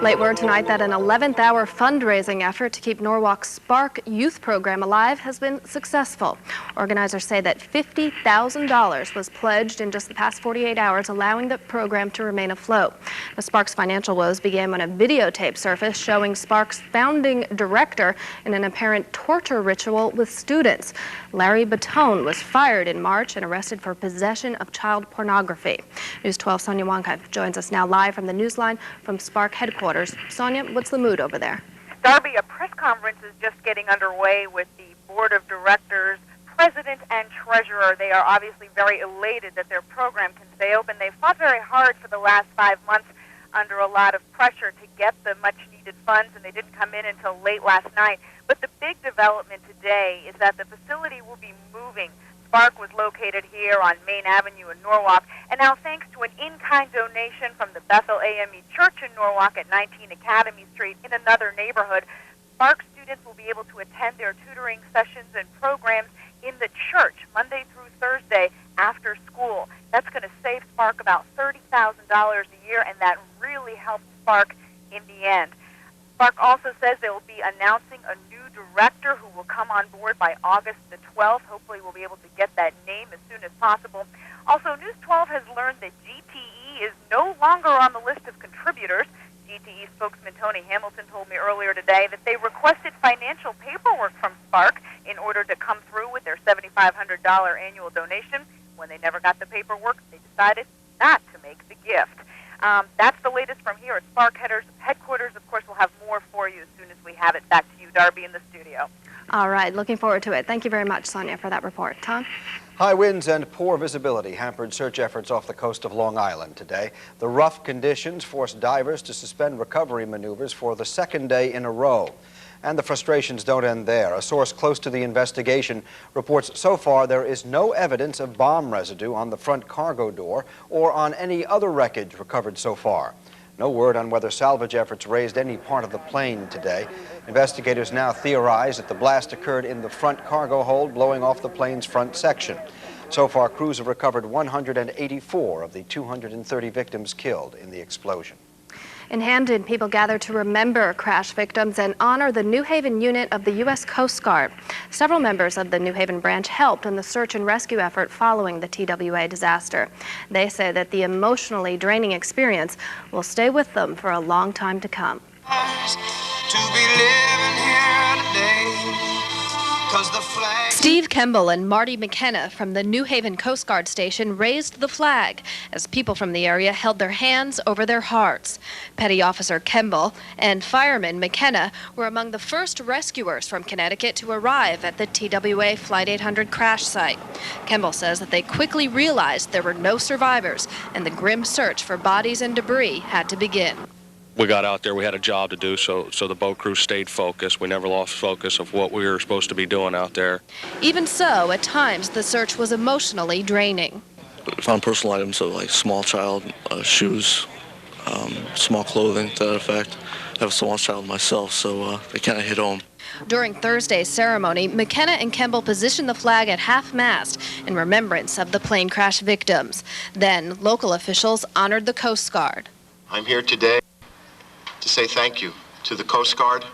Late word tonight that an 11th hour fundraising effort to keep Norwalk's Spark youth program alive has been successful. Organizers say that $50,000 was pledged in just the past 48 hours, allowing the program to remain afloat. The Spark's financial woes began when a videotape surfaced showing Spark's founding director in an apparent torture ritual with students. Larry Batone was fired in March and arrested for possession of child pornography. News 12's Sonia Wonka joins us now live from the Newsline from Spark headquarters. Sonia, what's the mood over there? Darby, a press conference is just getting underway with the board of directors, president, and treasurer. They are obviously very elated that their program can stay open. They've fought very hard for the last 5 months under a lot of pressure to get the much-needed funds, and they didn't come in until late last night. But the big development today is that the facility will be moving. Spark was located here on Main Avenue in Norwalk, and now thanks to an in-kind donation from the Bethel AME Church in Norwalk at 19 Academy Street in another neighborhood, Spark students will be able to attend their tutoring sessions and programs in the church Monday through Thursday after school. That's going to save Spark about $30,000 a year, and that really helps Spark in the end. Spark also says they will be announcing a new director who will come on board by August the 12th. Hopefully we'll be able to get that name as soon as possible. Also, News 12 has learned that GTE is no longer on the list of contributors. GTE spokesman Tony Hamilton told me earlier today that they requested financial paperwork from Spark in order to come through with their $7,500 annual donation. When they never got the paperwork, they decided not to make the gift. That's the latest from here at Spark headquarters. Of course, we'll have more for you as soon as we have it. Back to you, Darby, in the studio. All right, looking forward to it. Thank you very much, Sonia, for that report. Tom? High winds and poor visibility hampered search efforts off the coast of Long Island today. The rough conditions forced divers to suspend recovery maneuvers for the second day in a row. And the frustrations don't end there. A source close to the investigation reports so far there is no evidence of bomb residue on the front cargo door or on any other wreckage recovered so far. No word on whether salvage efforts raised any part of the plane today. Investigators now theorize that the blast occurred in the front cargo hold, blowing off the plane's front section. So far, crews have recovered 184 of the 230 victims killed in the explosion. In Hamden, people gathered to remember crash victims and honor the New Haven unit of the U.S. Coast Guard. Several members of the New Haven branch helped in the search and rescue effort following the TWA disaster. They say that the emotionally draining experience will stay with them for a long time to come. Steve Kemble and Marty McKenna from the New Haven Coast Guard station raised the flag as people from the area held their hands over their hearts. Petty Officer Kemble and Fireman McKenna were among the first rescuers from Connecticut to arrive at the TWA Flight 800 crash site. Kemble says that they quickly realized there were no survivors and the grim search for bodies and debris had to begin. We got out there, we had a job to do, so the boat crew stayed focused. We never lost focus of what we were supposed to be doing out there. Even so, at times the search was emotionally draining. We found personal items, so like small child, shoes, small clothing to that effect. I have a small child myself, so they kind of hit home. During Thursday's ceremony, McKenna and Kemble positioned the flag at half-mast in remembrance of the plane crash victims. Then, local officials honored the Coast Guard. I'm here today to say thank you to the Coast Guard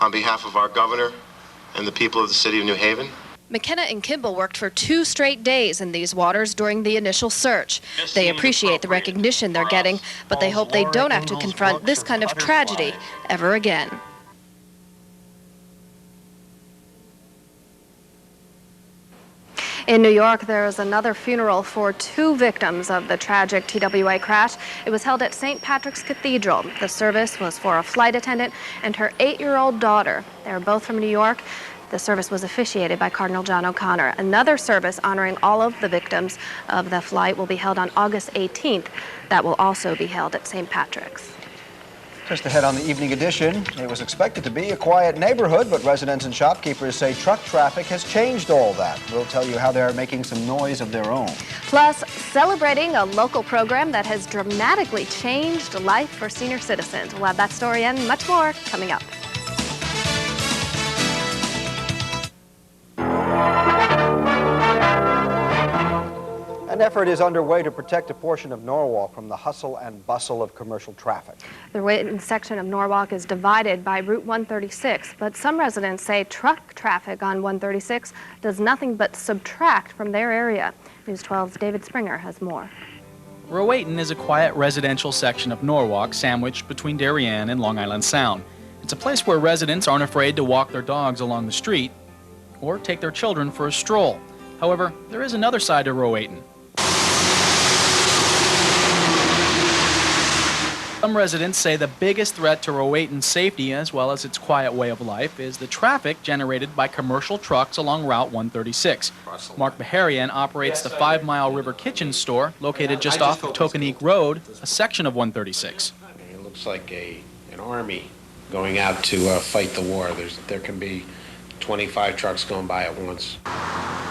on behalf of our governor and the people of the city of New Haven. McKenna and Kemble worked for 2 straight days in these waters during the initial search. They appreciate the recognition they're getting, but they hope they don't have to confront this kind of tragedy ever again. In New York, there is another funeral for 2 victims of the tragic TWA crash. It was held at St. Patrick's Cathedral. The service was for a flight attendant and her 8-year-old daughter. They are both from New York. The service was officiated by Cardinal John O'Connor. Another service honoring all of the victims of the flight will be held on August 18th. That will also be held at St. Patrick's. Just ahead on the evening edition, it was expected to be a quiet neighborhood, but residents and shopkeepers say truck traffic has changed all that. We'll tell you how they're making some noise of their own. Plus, celebrating a local program that has dramatically changed life for senior citizens. We'll have that story and much more coming up. An effort is underway to protect a portion of Norwalk from the hustle and bustle of commercial traffic. The Rowayton section of Norwalk is divided by Route 136, but some residents say truck traffic on 136 does nothing but subtract from their area. News 12's David Springer has more. Rowayton is a quiet residential section of Norwalk sandwiched between Darien and Long Island Sound. It's a place where residents aren't afraid to walk their dogs along the street or take their children for a stroll. However, there is another side to Rowayton. Some residents say the biggest threat to Rowayton's safety, as well as its quiet way of life, is the traffic generated by commercial trucks along Route 136. Mark Baharian operates the 5 Mile River Kitchen store, located just off of Tokenique Road, a section of 136. It looks like an army going out to fight the war. There can be 25 trucks going by at once.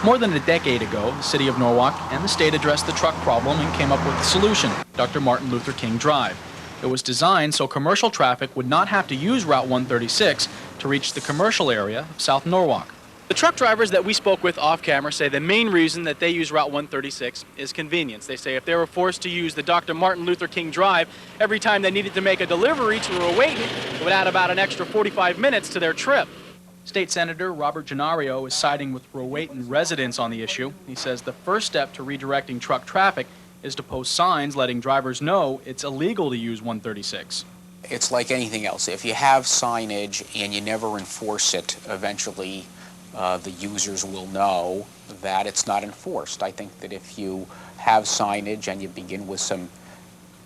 More than a decade ago, the city of Norwalk and the state addressed the truck problem and came up with a solution, Dr. Martin Luther King Drive. It was designed so commercial traffic would not have to use Route 136 to reach the commercial area of South Norwalk. The truck drivers that we spoke with off camera say the main reason that they use Route 136 is convenience. They say if they were forced to use the Dr. Martin Luther King Drive every time they needed to make a delivery to Rowayton, it would add about an extra 45 minutes to their trip. State Senator Robert Gennaro is siding with Rowayton residents on the issue. He says the first step to redirecting truck traffic is to post signs letting drivers know it's illegal to use 136. It's like anything else. If you have signage and you never enforce it, eventually the users will know that it's not enforced. I think that if you have signage and you begin with some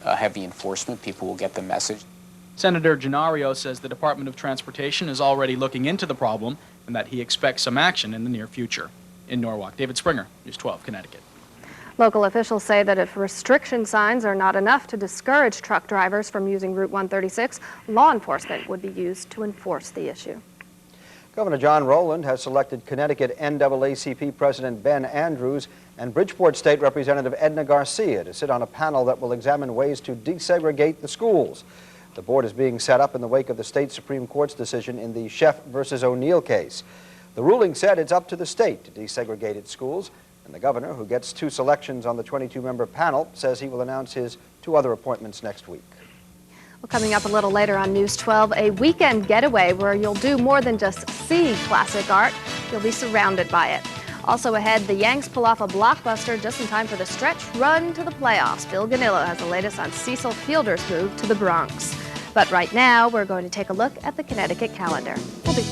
heavy enforcement, people will get the message. Senator Gennaro says the Department of Transportation is already looking into the problem and that he expects some action in the near future. In Norwalk, David Springer, News 12, Connecticut. Local officials say that if restriction signs are not enough to discourage truck drivers from using Route 136, law enforcement would be used to enforce the issue. Governor John Rowland has selected Connecticut NAACP President Ben Andrews and Bridgeport State Representative Edna Garcia to sit on a panel that will examine ways to desegregate the schools. The board is being set up in the wake of the state Supreme Court's decision in the Sheff versus O'Neill case. The ruling said it's up to the state to desegregate its schools, and the governor, who gets 2 selections on the 22-member panel, says he will announce his 2 other appointments next week. Well, coming up a little later on News 12, a weekend getaway where you'll do more than just see classic art, you'll be surrounded by it. Also ahead, the Yanks pull off a blockbuster just in time for the stretch run to the playoffs. Phil Ganillo has the latest on Cecil Fielder's move to the Bronx. But right now, we're going to take a look at the Connecticut calendar. We'll be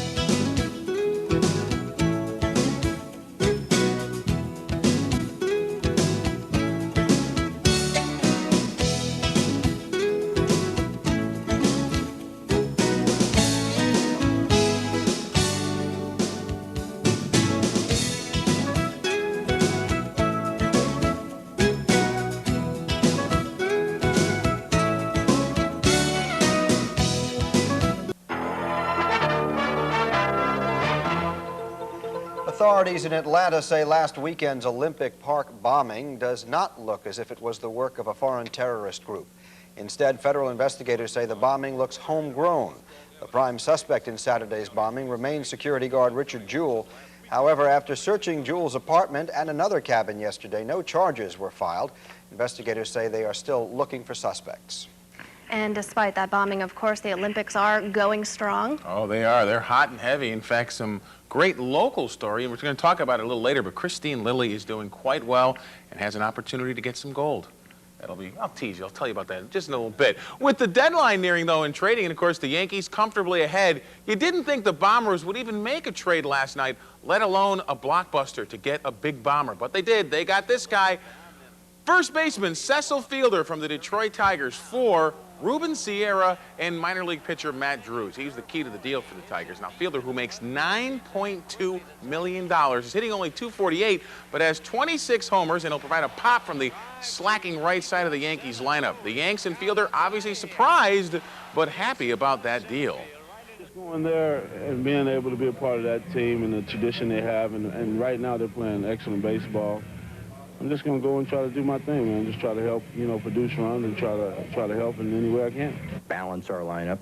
Authorities in Atlanta say last weekend's Olympic Park bombing does not look as if it was the work of a foreign terrorist group. Instead, federal investigators say the bombing looks homegrown. The prime suspect in Saturday's bombing remains security guard Richard Jewell. However, after searching Jewell's apartment and another cabin yesterday, no charges were filed. Investigators say they are still looking for suspects. And despite that bombing, of course, the Olympics are going strong. Oh, they are. They're hot and heavy. In fact, some great local story, and we're going to talk about it a little later, but Christine Lilly is doing quite well and has an opportunity to get some gold. I'll tease you. I'll tell you about that in just a little bit. With the deadline nearing, though, in trading, and of course the Yankees comfortably ahead, you didn't think the Bombers would even make a trade last night, let alone a blockbuster to get a big bomber. But they did. They got this guy, first baseman Cecil Fielder from the Detroit Tigers for Ruben Sierra and minor league pitcher Matt Drews. He's the key to the deal for the Tigers. Now, Fielder, who makes $9.2 million, is hitting only .248, but has 26 homers, and he'll provide a pop from the slacking right side of the Yankees lineup. The Yanks and Fielder obviously surprised, but happy about that deal. Just going there and being able to be a part of that team and the tradition they have, and right now they're playing excellent baseball. I'm just going to go and try to do my thing, man. Just try to help, produce runs and try to help in any way I can. Balance our lineup.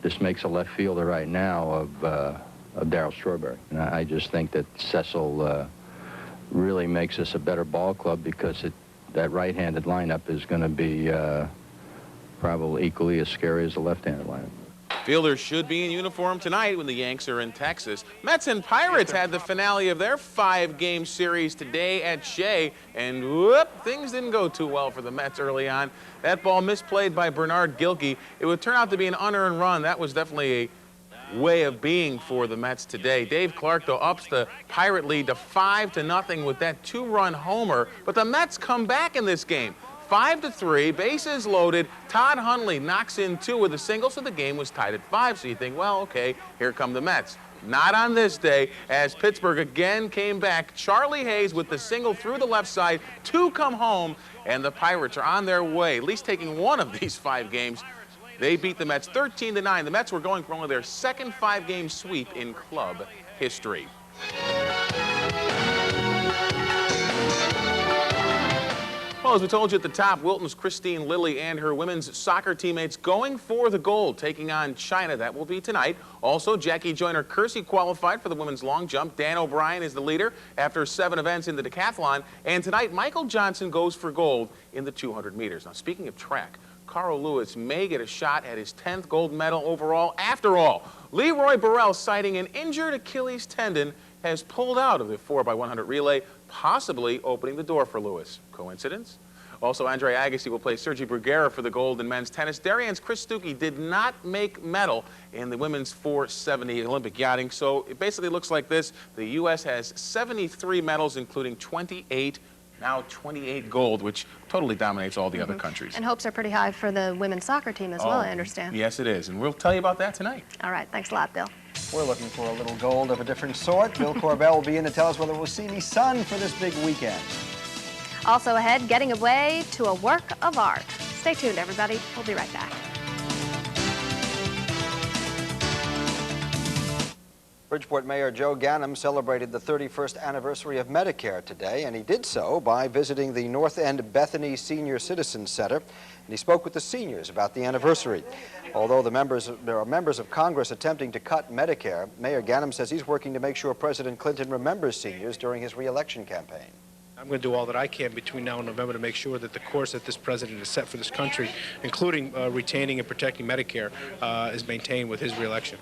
This makes a left fielder right now of Darryl Strawberry. And I just think that Cecil really makes us a better ball club because that right-handed lineup is going to be probably equally as scary as the left-handed lineup. Fielders should be in uniform tonight when the Yanks are in Texas. Mets and Pirates had the finale of their 5-game series today at Shea, and whoop, things didn't go too well for the Mets early on. That ball misplayed by Bernard Gilkey. It would turn out to be an unearned run. That was definitely a way of being for the Mets today. Dave Clark, though, ups the Pirate lead to 5-0 with that 2-run homer, but the Mets come back in this game. 5-3, bases loaded. Todd Hundley knocks in 2 with a single, so the game was tied at 5. So you think, well, okay, here come the Mets. Not on this day, as Pittsburgh again came back. Charlie Hayes with the single through the left side. 2 come home, and the Pirates are on their way, at least taking one of these 5 games. They beat the Mets 13-9. The Mets were going for only their second 5-game sweep in club history. Well, as we told you at the top, Wilton's Christine Lilly and her women's soccer teammates going for the gold, taking on China. That will be tonight. Also, Jackie Joyner-Kersee qualified for the women's long jump. Dan O'Brien is the leader after 7 events in the decathlon. And tonight, Michael Johnson goes for gold in the 200 meters. Now, speaking of track, Carl Lewis may get a shot at his 10th gold medal overall. After all, Leroy Burrell, citing an injured Achilles tendon, has pulled out of the 4x100 relay, possibly opening the door for Lewis. Coincidence? Also, Andre Agassi will play Sergi Bruguera for the gold in men's tennis. Darienne's Chris Stuckey did not make medal in the women's 470 Olympic yachting, so it basically looks like this. The U.S. has 73 medals, including 28 gold, which totally dominates all the other countries. And hopes are pretty high for the women's soccer team as well, I understand. Yes, it is, and we'll tell you about that tonight. All right, thanks a lot, Bill. We're looking for a little gold of a different sort. Bill Corbell will be in to tell us whether we'll see any sun for this big weekend. Also ahead, getting away to a work of art. Stay tuned, everybody. We'll be right back. Bridgeport Mayor Joe Ganim celebrated the 31st anniversary of Medicare today, and he did so by visiting the North End Bethany Senior Citizens Center, and he spoke with the seniors about the anniversary. Although there are members of Congress attempting to cut Medicare, Mayor Ganim says he's working to make sure President Clinton remembers seniors during his re-election campaign. I'm going to do all that I can between now and November to make sure that the course that this president has set for this country, including retaining and protecting Medicare, is maintained with his re-election.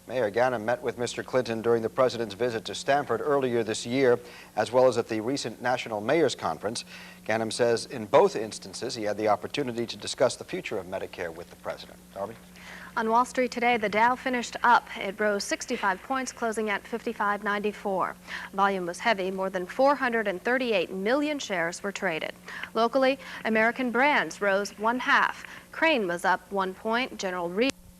Mayor Ganim met with Mr. Clinton during the president's visit to Stamford earlier this year, as well as at the recent National Mayors Conference. Ganim says in both instances he had the opportunity to discuss the future of Medicare with the president. Darby? On Wall Street today, the Dow finished up. It rose 65 points, closing at 55.94. Volume was heavy. More than 438 million shares were traded. Locally, American Brands rose 0.5. Crane was up 1 point. General Real